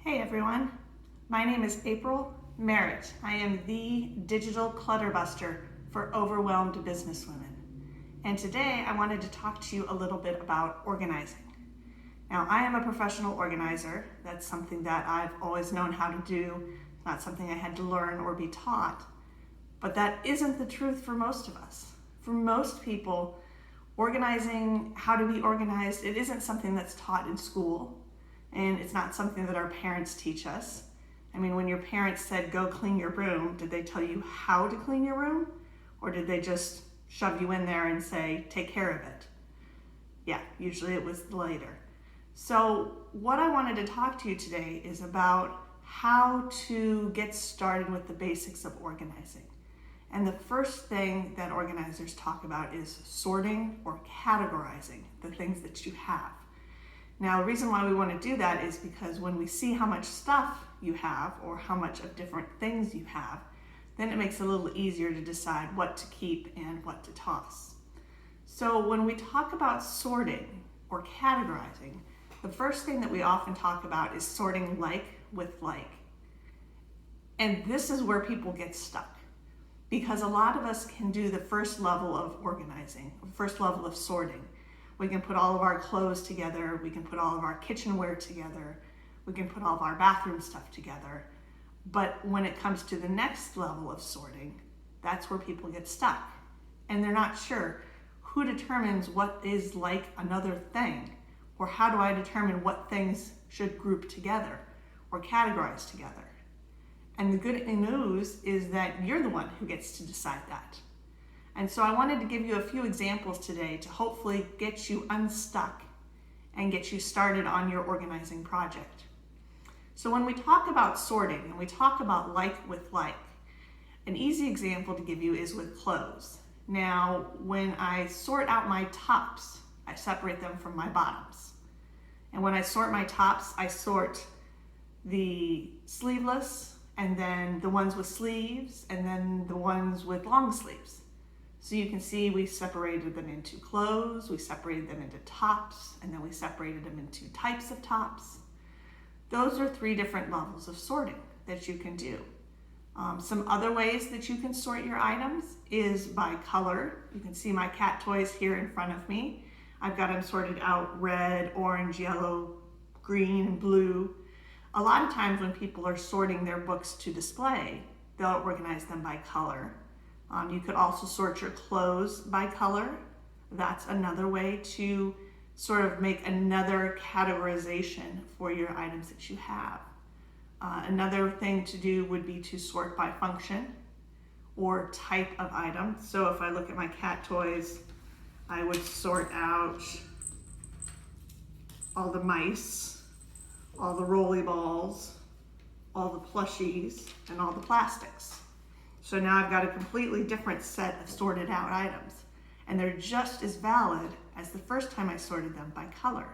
Hey everyone, my name is April Merritt. I am the digital clutter buster for overwhelmed businesswomen. And today I wanted to talk to you a little bit about organizing. Now, I am a professional organizer. That's something that I've always known how to do, not something I had to learn or be taught. But that isn't the truth for most of us. For most people, organizing, how to be organized, it isn't something that's taught in school. And it's not something that our parents teach us. I mean, when your parents said, go clean your room, did they tell you how to clean your room? Or did they just shove you in there and say, take care of it? Yeah, usually it was later. So what I wanted to talk to you today is about how to get started with the basics of organizing. And the first thing that organizers talk about is sorting or categorizing the things that you have. Now, the reason why we want to do that is because when we see how much stuff you have or how much of different things you have, then it makes it a little easier to decide what to keep and what to toss. So when we talk about sorting or categorizing, the first thing that we often talk about is sorting like with like. And this is where people get stuck, because a lot of us can do the first level of organizing, first level of sorting. We can put all of our clothes together, we can put all of our kitchenware together, we can put all of our bathroom stuff together. But when it comes to the next level of sorting, that's where people get stuck. And they're not sure who determines what is like another thing, or how do I determine what things should group together or categorize together. And the good news is that you're the one who gets to decide that. And so I wanted to give you a few examples today to hopefully get you unstuck and get you started on your organizing project. So when we talk about sorting and we talk about like with like, an easy example to give you is with clothes. Now, when I sort out my tops, I separate them from my bottoms. And when I sort my tops, I sort the sleeveless, and then the ones with sleeves, and then the ones with long sleeves. So you can see we separated them into clothes, we separated them into tops, and then we separated them into types of tops. Those are 3 different levels of sorting that you can do. Some other ways that you can sort your items is by color. You can see my cat toys here in front of me. I've got them sorted out red, orange, yellow, green, and blue. A lot of times when people are sorting their books to display, they'll organize them by color. You could also sort your clothes by color. That's another way to sort of make another categorization for your items that you have. Another thing to do would be to sort by function or type of item. So if I look at my cat toys, I would sort out all the mice, all the rolly balls, all the plushies, and all the plastics. So now I've got a completely different set of sorted out items, and they're just as valid as the first time I sorted them by color.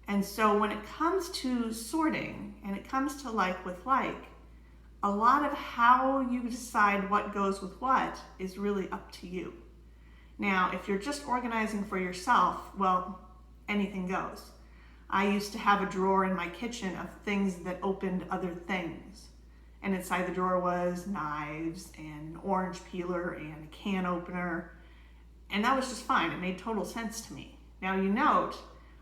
And so when it comes to sorting and it comes to like with like, a lot of how you decide what goes with what is really up to you. Now, if you're just organizing for yourself, well, anything goes. I used to have a drawer in my kitchen of things that opened other things. And inside the drawer was knives and an orange peeler and a can opener. And that was just fine. It made total sense to me. Now you note,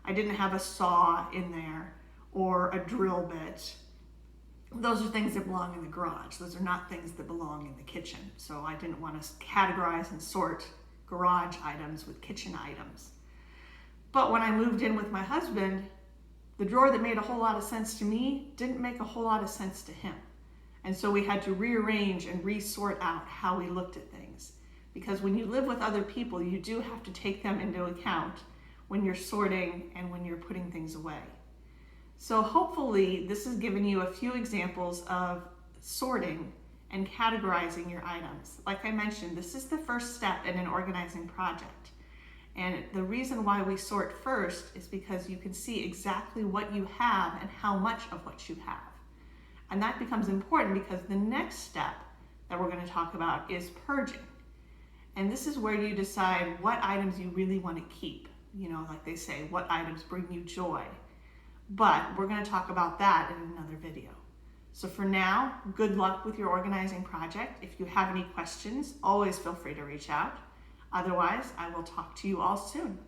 I didn't have a saw in there or a drill bit. Those are things that belong in the garage. Those are not things that belong in the kitchen. So I didn't want to categorize and sort garage items with kitchen items. But when I moved in with my husband, the drawer that made a whole lot of sense to me didn't make a whole lot of sense to him. And so we had to rearrange and resort out how we looked at things. Because when you live with other people, you do have to take them into account when you're sorting and when you're putting things away. So hopefully this has given you a few examples of sorting and categorizing your items. Like I mentioned, this is the first step in an organizing project. And the reason why we sort first is because you can see exactly what you have and how much of what you have. And that becomes important because the next step that we're going to talk about is purging. And this is where you decide what items you really want to keep. You know, like they say, what items bring you joy? but we're going to talk about that in another video. So for now, good luck with your organizing project. If you have any questions, always feel free to reach out. Otherwise, I will talk to you all soon.